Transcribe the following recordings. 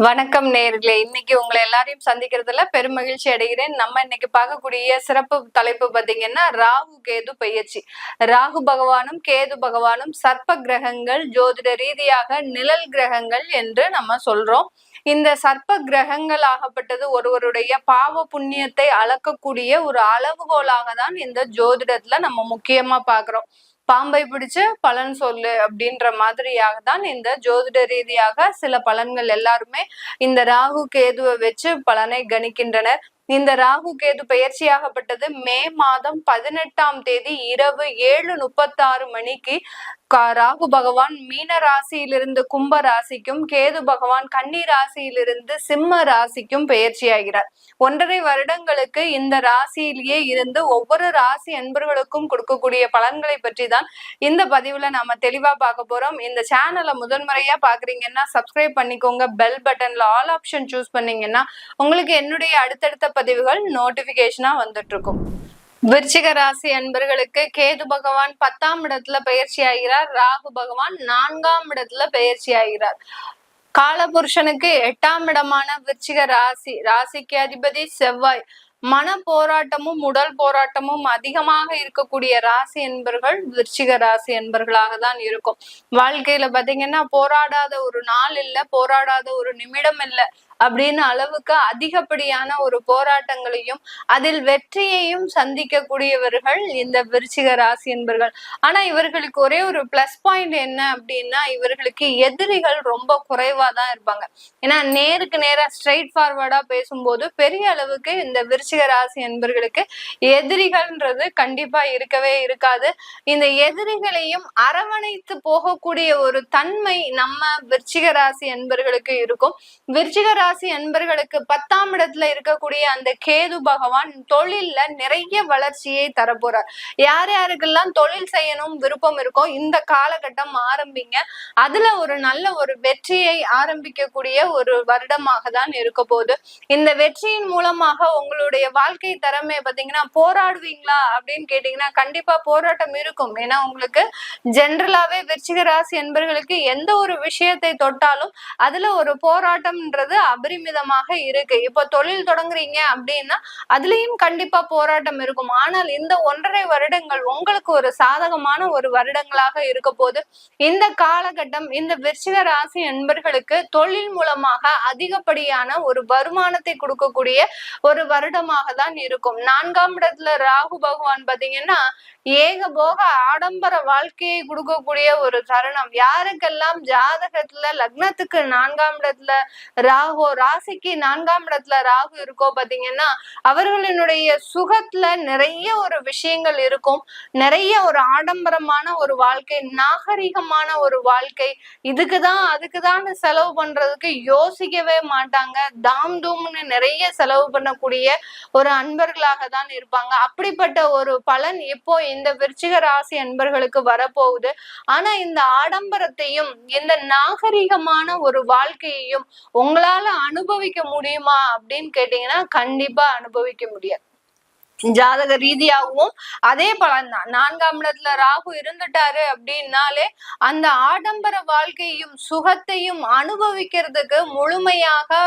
வணக்கம் நேயர்களே, இன்னைக்கு உங்களை எல்லாரையும் சந்திக்கிறதுல பெரும் மகிழ்ச்சி அடைகிறேன். நம்ம இன்னைக்கு பார்க்கக்கூடிய சிறப்பு தலைப்பு பாத்தீங்கன்னா ராகு கேது பெயர்ச்சி. ராகு பகவானும் கேது பகவானும் சர்ப்ப கிரகங்கள், ஜோதிட ரீதியாக நிழல் கிரகங்கள் என்று நம்ம சொல்றோம். இந்த சர்ப்ப கிரகங்கள் ஆகப்பட்டது ஒருவருடைய பாவ புண்ணியத்தை அளக்கக்கூடிய ஒரு அளவுகோலாக தான் இந்த ஜோதிடத்துல நம்ம முக்கியமா பாக்குறோம். பாம்பை பிடிச்சு பலன் சொல்லு அப்படின்ற மாதிரியாக தான் இந்த ஜோதிட ரீதியாக சில பலன்கள் எல்லாருமே இந்த ராகு கேதுவை வச்சு பலனை கணிக்கின்றனர். இந்த ராகு கேது பெயர்ச்சியாகப்பட்டது மே மாதம் 18ஆம் தேதி இரவு 7:36 மணிக்கு ராகு பகவான் மீன ராசியிலிருந்து கும்ப ராசிக்கும், கேது பகவான் கன்னி ராசியிலிருந்து சிம்ம ராசிக்கும் பெயர்ச்சியாகிறார். 1.5 வருடங்களுக்கு இந்த ராசியிலேயே இருந்து ஒவ்வொரு ராசி அன்பர்களுக்கும் கொடுக்கக்கூடிய பலன்களை பற்றி தான் இந்த பதிவுல நாம தெளிவா பார்க்க போறோம். இந்த சேனலை முதன்முறையா பாக்குறீங்கன்னா சப்ஸ்கிரைப் பண்ணிக்கோங்க. பெல் பட்டன்ல ஆல் ஆப்ஷன் சூஸ் பண்ணீங்கன்னா உங்களுக்கு என்னுடைய அடுத்தடுத்த பதிவுகள் நோட்டிபிகேஷனா வந்துட்டு இருக்கும். விருச்சிக ராசி அன்பர்களுக்கு கேது பகவான் 10ஆம் இடத்துல பயிற்சி ஆகிறார். ராகு பகவான் 4ஆம் இடத்துல பயிற்சி ஆகிறார். காலபுருஷனுக்கு 8ஆம் இடமான விருச்சிக ராசிக்கு அதிபதி செவ்வாய். மன போராட்டமும் உடல் போராட்டமும் அதிகமாக இருக்கக்கூடிய ராசி என்பர்கள் விருச்சிக ராசி என்பர்களாக தான் இருக்கும். வாழ்க்கையில பாத்தீங்கன்னா போராடாத ஒரு நாள் இல்லை, போராடாத ஒரு நிமிடம் இல்லை அப்படின்னு அளவுக்கு அதிகப்படியான ஒரு போராட்டங்களையும் அதில் வெற்றியையும் சந்திக்கக்கூடியவர்கள் இந்த விருச்சிக ராசி என்பர்கள். ஆனா இவர்களுக்கு ஒரே ஒரு பிளஸ் பாயிண்ட் என்ன அப்படின்னா, இவர்களுக்கு எதிரிகள் ரொம்ப குறைவா தான் இருப்பாங்க. ஏன்னா நேருக்கு நேரா ஸ்ட்ரெயிட் ஃபார்வர்டா பேசும்போது பெரிய அளவுக்கு இந்த விருச்சிக ராசி என்பர்களுக்கு எதிரிகள்ன்றது கண்டிப்பா இருக்கவே இருக்காது. இந்த எதிரிகளையும் அரவணைத்து போகக்கூடிய ஒரு தன்மை நம்ம விருச்சிக ராசி என்பர்களுக்கு இருக்கும். விருச்சிக ராசி அன்பர்களுக்கு 10ஆம் இடத்துல இருக்கக்கூடிய அந்த கேது பகவான் தொழில்ல நிறைய வளர்ச்சியை தரப்போறார். யார் யாருக்கெல்லாம் தொழில் செய்யணும் விருப்பம் இருக்கோ இந்த காலகட்டம் ஆரம்பிங்க. அதுல ஒரு நல்ல ஒரு வெற்றியை ஆரம்பிக்கக்கூடிய ஒரு வருடமாக தான் இருக்க போகுது. இந்த வெற்றியின் மூலமாக உங்களுடைய வாழ்க்கை தரமே பாத்தீங்கன்னா போராடுவீங்களா அப்படின்னு கேட்டீங்கன்னா கண்டிப்பா போராட்டம் இருக்கும். ஏன்னா உங்களுக்கு ஜென்ரலாவே விருச்சிக ராசி என்பர்களுக்கு எந்த ஒரு விஷயத்தை தொட்டாலும் அதுல ஒரு போராட்டம்ன்றது அபரிமிதமாக இருக்கு. இப்போ தொழில் தொடங்குறீங்க அப்படின்னா அதுலயும் கண்டிப்பா போராட்டம் இருக்கும். ஆனால் இந்த 1.5 வருடங்கள் உங்களுக்கு ஒரு சாதகமான ஒரு வருடங்களாக இருக்க போது. இந்த காலகட்டம் இந்த விருச்சிக ராசி என்பர்களுக்கு தொழில் மூலமாக அதிகப்படியான ஒரு வருமானத்தை கொடுக்கக்கூடிய ஒரு வருடமாக தான் இருக்கும். 4ஆம் இடத்துல ராகு பகவான் பாத்தீங்கன்னா ஏகபோக ஆடம்பர வாழ்க்கையை கொடுக்கக்கூடிய ஒரு தருணம். யாருக்கெல்லாம் ஜாதகத்துல லக்னத்துக்கு 4ஆம் இடத்துல ராசிக்கு 4ஆம் இடத்துல ராகு இருக்கோ பாத்தீங்கன்னா அவர்களினுடைய சுகத்துல நிறைய ஒரு விஷயங்கள் இருக்கும். நிறைய ஒரு ஆடம்பரமான ஒரு வாழ்க்கை, நாகரிகமான ஒரு வாழ்க்கை, இதுக்குதான் அதுக்குதான் செலவு பண்றதுக்கு யோசிக்கவே மாட்டாங்க. தாம் தூம்னு நிறைய செலவு பண்ணக்கூடிய ஒரு அன்பர்களாக தான் இருப்பாங்க. அப்படிப்பட்ட ஒரு பலன் இப்போ இந்த விருச்சிக ராசி அன்பர்களுக்கு வரப்போகுது. ஆனா இந்த ஆடம்பரத்தையும் இந்த நாகரிகமான ஒரு வாழ்க்கையையும் உங்களால அனுபவிக்க முடியுமா அப்படின்னு கேட்டீங்கன்னா கண்டிப்பா அனுபவிக்க முடியாது. ஜாதக ரீதியாகவும் அதே பலன் தான். 4ஆம் இடத்துல ராகு இருந்துட்டாரு அப்படின்னாலே அந்த ஆடம்பர வாழ்க்கையும் சுகத்தையும் அனுபவிக்கிறதுக்கு முழுமையாக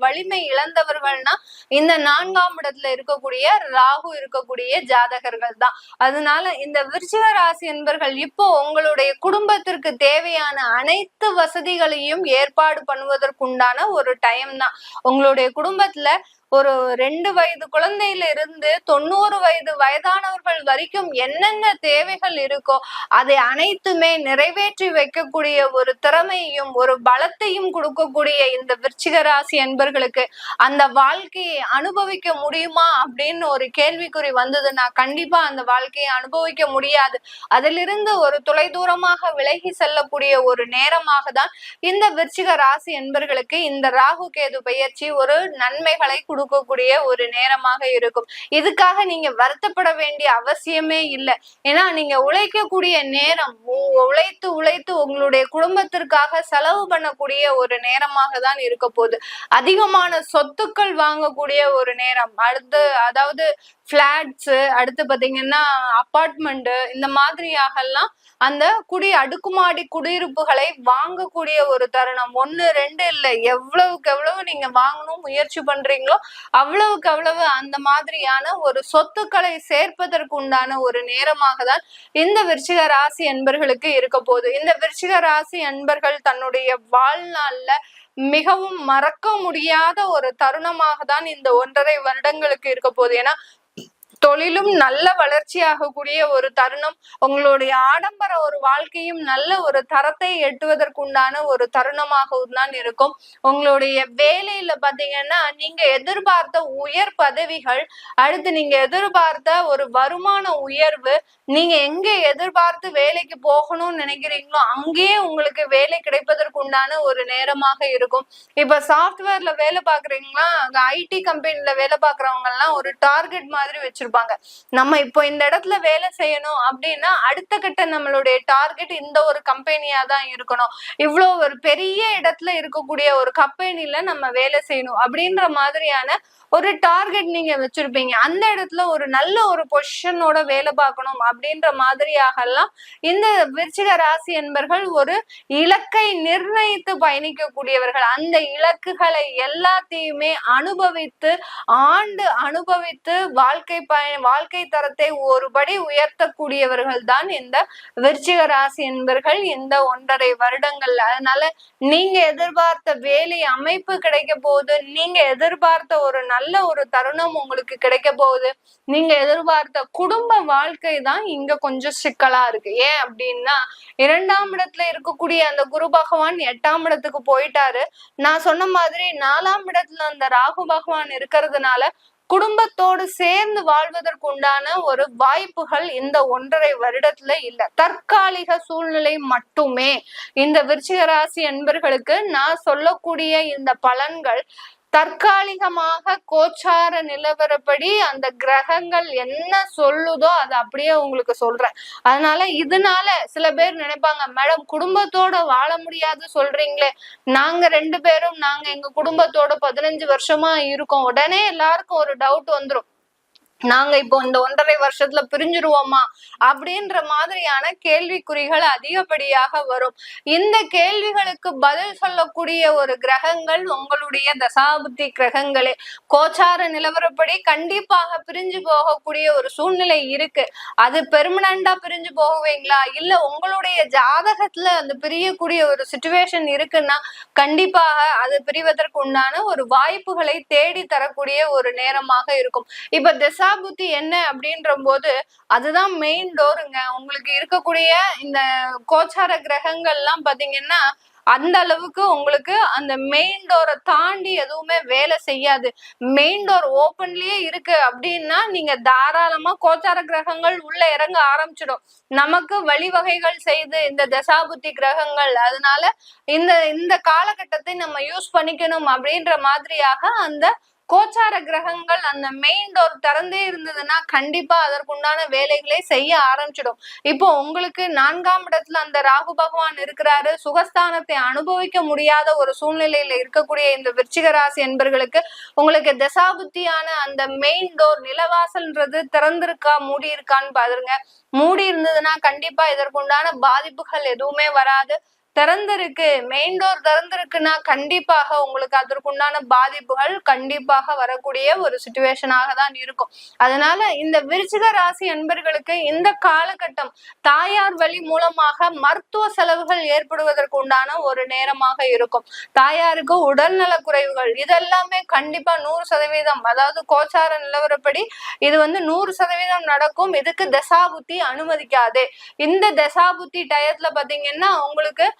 வலிமை இழந்தவர்கள்னா இந்த 4ஆம் இடத்துல இருக்கக்கூடிய ராகு இருக்கக்கூடிய ஜாதகர்கள் தான். அதனால இந்த விருச்சிக ராசி என்பர்கள் இப்போ உங்களுடைய குடும்பத்திற்கு தேவையான அனைத்து வசதிகளையும் ஏற்பாடு பண்ணுவதற்குண்டான ஒரு டைம் தான். உங்களுடைய குடும்பத்துல ஒரு 2 வயது குழந்தையில இருந்து 90 வயது வயதானவர்கள் வரைக்கும் என்னென்ன தேவைகள் இருக்கோ அதை அனைத்துமே நிறைவேற்றி வைக்கக்கூடிய ஒரு திறமையும் ஒரு பலத்தையும் கொடுக்கக்கூடிய இந்த விருச்சிக ராசி அன்பர்களுக்கு அந்த வாழ்க்கையை அனுபவிக்க முடியுமா அப்படின்னு ஒரு கேள்விக்குறி வந்ததுன்னா கண்டிப்பா அந்த வாழ்க்கையை அனுபவிக்க முடியாது. அதிலிருந்து ஒரு தொலைதூரமாக விலகி செல்லக்கூடிய ஒரு நேரமாக தான் இந்த விருச்சிக ராசி அன்பர்களுக்கு இந்த ராகு கேது பெயர்ச்சி ஒரு நன்மைகளை கொடுக்கக்கூடிய ஒரு நேரமாக இருக்கும். இதுக்காக நீங்க வருத்தப்பட வேண்டிய அவசியமே இல்லை. ஏன்னா நீங்க உழைக்கக்கூடிய நேரம், உழைத்து உழைத்து உங்களுடைய குடும்பத்திற்காக செலவு பண்ணக்கூடிய ஒரு நேரமாக தான் இருக்க போகுது. அதிகமான சொத்துக்கள் வாங்கக்கூடிய ஒரு நேரம், அதாவது பிளாட்ஸ், அடுத்து பாத்தீங்கன்னா அபார்ட்மெண்ட், இந்த மாதிரியாக எல்லாம் அந்த அடுக்குமாடி குடியிருப்புகளை வாங்கக்கூடிய ஒரு தருணம். 1 2 இல்ல, எவ்வளவுக்கு எவ்வளவு நீங்க வாங்கணும் முயற்சி பண்றீங்களோ அவ்வளவுக்கு அவ்வளவு அந்த மாதிரியான ஒரு சொத்துக்களை சேர்ப்பதற்கு உண்டான ஒரு நேரமாக தான் இந்த விருச்சிக ராசி அன்பர்களுக்கு இருக்க போகுது. இந்த விருச்சிக ராசி அன்பர்கள் தன்னுடைய வாழ்நாள்ல மிகவும் மறக்க முடியாத ஒரு தருணமாக தான் இந்த 1.5 வருடங்களுக்கு இருக்க போகுது. ஏன்னா தொழிலும் நல்ல வளர்ச்சி ஆகக்கூடிய ஒரு தருணம், உங்களுடைய ஆடம்பர ஒரு வாழ்க்கையும் நல்ல ஒரு தரத்தை எட்டுவதற்குண்டான ஒரு தருணமாகவும் தான் இருக்கும். உங்களுடைய வேலையில பாத்தீங்கன்னா நீங்க எதிர்பார்த்த உயர் பதவிகள், அடுத்து நீங்க எதிர்பார்த்த ஒரு வருமான உயர்வு, நீங்க எங்க எதிர்பார்த்து வேலைக்கு போகணும்னு நினைக்கிறீங்களோ அங்கேயே உங்களுக்கு வேலை கிடைப்பதற்கு உண்டான ஒரு நேரமாக இருக்கும். இப்ப சாஃப்ட்வேர்ல வேலை பாக்குறீங்களா, ஐடி கம்பெனில வேலை பாக்குறவங்க எல்லாம் ஒரு டார்கெட் மாதிரி வச்சிருப்பாங்க. நம்ம இப்போ இந்த இடத்துல வேலை செய்யணும் அப்படின்னா அடுத்த கட்ட நம்மளுடைய டார்கெட் இந்த ஒரு கம்பெனியா தான் இருக்கணும், இவ்வளவு ஒரு பெரிய இடத்துல இருக்கக்கூடிய ஒரு கம்பெனில நம்ம வேலை செய்யணும் அப்படின்ற மாதிரியான ஒரு டார்கெட் நீங்க வச்சிருப்பீங்க. அந்த இடத்துல ஒரு நல்ல ஒரு பொசிஷனோட வேலை பார்க்கணும் அப்படின்ற மாதிரியாக எல்லாம் இந்த விருச்சிக ராசி என்பர்கள் ஒரு இலக்கை நிர்ணயித்து பயணிக்கக்கூடியவர்கள். அந்த இலக்குகளை எல்லாத்தையுமே அனுபவித்து அனுபவித்து வாழ்க்கை தரத்தை ஒருபடி உயர்த்தக்கூடியவர்கள் தான் இந்த விருச்சிக ராசி என்பர்கள் இந்த 1.5 வருடங்கள்ல. அதனால நீங்க எதிர்பார்த்த வேலை அமைப்பு கிடைக்க போகுது, நீங்க எதிர்பார்த்த ஒரு நல்ல ஒரு தருணம் உங்களுக்கு கிடைக்க போகுது, நீங்க எதிர்பார்த்த குடும்ப வாழ்க்கை தான் இங்க கொஞ்சம் சிக்கலா இருக்கு. ஏன் அப்படின்னா 2ஆம் இடத்துல இருக்கக்கூடிய அந்த குரு பகவான் 8ஆம் இடத்துக்கு போயிட்டாரு. நான் சொன்ன மாதிரி 4ஆம் இடத்துல அந்த ராகு பகவான் இருக்கிறதுனால குடும்பத்தோடு சேர்ந்து வாழ்வதற்கு உண்டான ஒரு வாய்ப்புகள் இந்த 1.5 வருடத்துல இல்ல. தற்காலிக சூழ்நிலை மட்டுமே. இந்த விருச்சிக ராசி அன்பர்களுக்கு நான் சொல்லக்கூடிய இந்த பலன்கள் தற்காலிகமாக கோச்சார நிலவரப்படி அந்த கிரகங்கள் என்ன சொல்லுதோ அதை அப்படியே உங்களுக்கு சொல்றேன். இதனால சில பேர் நினைப்பாங்க, மேடம் குடும்பத்தோட வாழ முடியாது சொல்றீங்களே, நாங்க 2 பேரும் எங்க குடும்பத்தோட 15 வருஷமா இருக்கோம். உடனே எல்லாருக்கும் ஒரு டவுட் வந்துரும், நாங்க இப்போ இந்த 1.5 வருஷத்துல பிரிஞ்சிருவோமா அப்படின்ற மாதிரியான கேள்விக்குறிகள் அதிகப்படியாக வரும். இந்த கேள்விகளுக்கு பதில் சொல்லக்கூடிய ஒரு கிரகங்கள் உங்களுடைய தசாபுத்தி கிரகங்களே. கோச்சார நிலவரப்படி கண்டிப்பாக பிரிஞ்சு போகக்கூடிய ஒரு சூழ்நிலை இருக்கு. அது பெர்மனண்டா பிரிஞ்சு போகுவீங்களா, இல்ல உங்களுடைய ஜாதகத்துல அந்த பிரியக்கூடிய ஒரு சிச்சுவேஷன் இருக்குன்னா கண்டிப்பாக அது பிரிவதற்கு உண்டான ஒரு வாய்ப்புகளை தேடி தரக்கூடிய ஒரு நேரமாக இருக்கும். இப்ப புத்தி என்ன அப்படின்ற போது அதுதான் மெயின் டோருங்க. உங்களுக்கு இருக்கக்கூடிய இந்த கோச்சார கிரகங்கள் எல்லாம் பாத்தீங்கன்னா அந்த அளவுக்கு உங்களுக்கு அந்த மெயின் டோரை தாண்டி எதுவுமே வேலை செய்யாது. மெயின் டோர் ஓப்பன்லயே இருக்கு அப்படின்னா நீங்க தாராளமா கோச்சார கிரகங்கள் உள்ள இறங்க ஆரம்பிச்சிடும். நமக்கு வழிவகைகள் செய்து இந்த தசாபுத்தி கிரகங்கள். அதனால இந்த காலகட்டத்தை நம்ம யூஸ் பண்ணிக்கணும் அப்படின்ற மாதிரியாக அந்த கோச்சார கிரகங்கள் அந்த மெயின் டோர் திறந்தே இருந்ததுன்னா கண்டிப்பா அதற்குண்டான வேலைகளை செய்ய ஆரம்பிச்சிடும். இப்போ உங்களுக்கு 4ஆம் இடத்துல அந்த ராகு பகவான் இருக்கிறாரு. சுகஸ்தானத்தை அனுபவிக்க முடியாத ஒரு சூழ்நிலையில இருக்கக்கூடிய இந்த விருச்சிக ராசி என்பர்களுக்கு உங்களுக்கு தசாபுத்தியான அந்த மெயின் டோர் நிலவாசல்ன்றது திறந்திருக்கா மூடி இருக்கான்னு பாருங்க. மூடி இருந்ததுன்னா கண்டிப்பா இதற்குண்டான பாதிப்புகள் எதுவுமே வராது. திறந்திருக்கு, மெயின் டோர் திறந்திருக்குன்னா கண்டிப்பாக உங்களுக்கு அதற்குண்டான பாதிப்புகள் கண்டிப்பாக வரக்கூடிய ஒரு சிச்சுவேஷனாக தான் இருக்கும். அதனால இந்த விருச்சிக ராசி அன்பர்களுக்கு இந்த காலகட்டம் தாயார் வழி மூலமாக மருத்துவ செலவுகள் ஏற்படுவதற்கு உண்டான ஒரு நேரமாக இருக்கும். தாயாருக்கு உடல்நல குறைவுகள் இதெல்லாமே கண்டிப்பா 100%, அதாவது கோச்சார நிலவரப்படி இது 100% நடக்கும். இதுக்கு தசாபுத்தி அனுமதிக்காது. இந்த தசாபுத்தி டயத்துல பாத்தீங்கன்னா உங்களுக்கு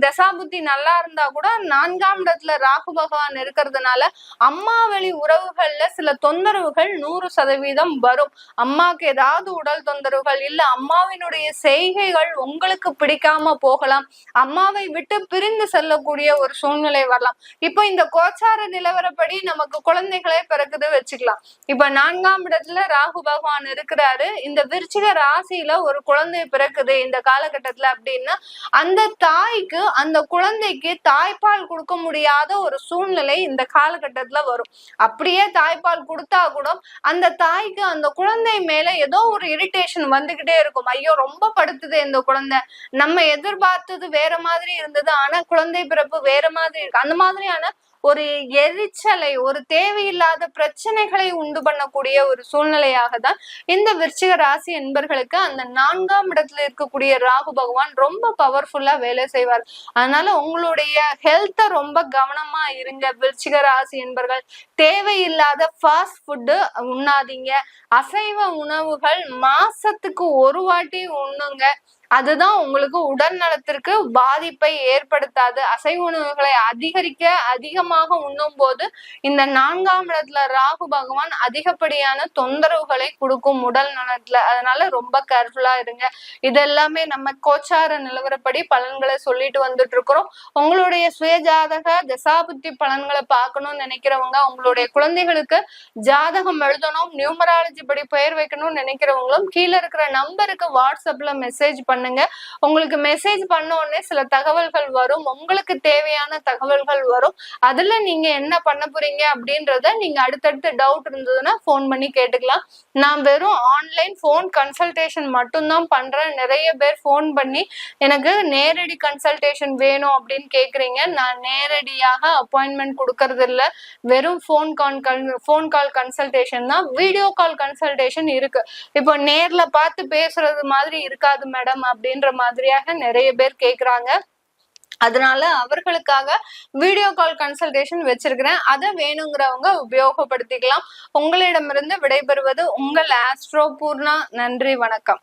தசாபுத்தி நல்லா இருந்தா கூட 4ஆம் இடத்துல ராகு பகவான் இருக்கிறதுனால அம்மா வழி உறவுகள்ல சில தொந்தரவுகள் 100% வரும். அம்மாக்கு ஏதாவது உடல் தொந்தரவுகள், இல்ல அம்மாவினுடைய செய்கைகள் உங்களுக்கு பிடிக்காம போகலாம். அம்மாவை விட்டு பிரிந்து செல்லக்கூடிய ஒரு சூழ்நிலை வரலாம். இப்போ இந்த கோச்சார நிலவரப்படி நமக்கு குழந்தைகளே பிறக்குது வச்சுக்கலாம். இப்ப 4ஆம் இடத்துல ராகு பகவான் இருக்கிறாரு. இந்த விருச்சிக ராசியில ஒரு குழந்தை பிறக்குது இந்த காலகட்டத்துல அப்படின்னா அந்த தாய்க்கு அந்த குழந்தைக்கு தாய்ப்பால் கொடுக்க முடியாத ஒரு சூழ்நிலை இந்த காலகட்டத்துல வரும். அப்படியே தாய்ப்பால் கொடுத்தா கூட அந்த தாய்க்கு அந்த குழந்தை மேல ஏதோ ஒரு இரிட்டேஷன் வந்துகிட்டே இருக்கும். ஐயோ ரொம்ப படுத்துது இந்த குழந்தை, நம்ம எதிர்பார்த்தது வேற மாதிரி இருந்தது, ஆனா குழந்தை பிறப்பு வேற மாதிரி இருக்கு. அந்த மாதிரியான ஒரு எரிச்சலை, ஒரு தேவையில்லாத பிரச்சனைகளை உண்டு பண்ணக்கூடிய ஒரு சூழ்நிலையாக தான் இந்த விருச்சிக ராசி என்பர்களுக்கு அந்த 4ஆம் இடத்துல இருக்கக்கூடிய ராகு பகவான் ரொம்ப பவர்ஃபுல்லா வேலை செய்வார். அதனால உங்களுடைய ஹெல்த்த ரொம்ப கவனமா இருங்க விருச்சிக ராசி என்பர்கள். தேவையில்லாத ஃபாஸ்ட் ஃபுட்டு உண்ணாதீங்க. அசைவ உணவுகள் மாசத்துக்கு ஒரு வாட்டி உண்ணுங்க. அதுதான் உங்களுக்கு உடல் நலத்திற்கு பாதிப்பை ஏற்படுத்தாது. அசைவ உணவுகளை அதிகமாக உண்ணும் போது இந்த 4ஆம் இடத்துல ராகு பகவான் அதிகப்படியான தொந்தரவுகளை கொடுக்கும் உடல் நலத்துல. அதனால ரொம்ப கேர்ஃபுல்லா இருங்க. இதெல்லாமே நம்ம கோச்சார நிலவரப்படி பலன்களை சொல்லிட்டு வந்துட்டு இருக்கிறோம். உங்களுடைய சுயஜாதக தசாபுத்தி பலன்களை பார்க்கணும்னு நினைக்கிறவங்க, உங்களுடைய குழந்தைகளுக்கு ஜாதகம் எழுதணும், நியூமராலஜி படி பெயர் வைக்கணும்னு நினைக்கிறவங்களும் கீழே இருக்கிற நம்பருக்கு வாட்ஸ்அப்ல மெசேஜ் பண்ணுங்க. உங்களுக்கு மெசேஜ் பண்ண உடனே சில தகவல்கள் வரும், உங்களுக்கு தேவையான தகவல்கள் வரும். அதுல நீங்க என்ன பண்ண போறீங்க அப்படின்றத நீங்க அடுத்தடுத்து டவுட் இருந்ததுன்னா போன் பண்ணி கேட்டுக்கலாம். நான் வெறும் ஆன்லைன் போன் கன்சல்டேஷன் மட்டும்தான் பண்றேன். நிறைய பேர் போன் பண்ணி எனக்கு நேரடி கன்சல்டேஷன் வேணும் அப்படின்னு கேக்குறீங்க. நான் நேரடியாக அப்பாயின்மெண்ட் கொடுக்கறது இல்ல, வெறும் போன் கால் கன்சல்டேஷன் தான். வீடியோ கால் கன்சல்டேஷன் இருக்கு. இப்போ நேர்ல பார்த்து பேசுறது மாதிரி இருக்காது மேடம் அப்படின்ற மாதிரியாக நிறைய பேர் கேக்குறாங்க. அதனால அவர்களுக்காக வீடியோ கால் கன்சல்டேஷன் வச்சிருக்கிறேன். அதை வேணுங்கிறவங்க உபயோகப்படுத்திக்கலாம். உங்களிடமிருந்து விடைபெறுவது உங்கள் ஆஸ்ட்ரோ பூர்ணா. நன்றி, வணக்கம்.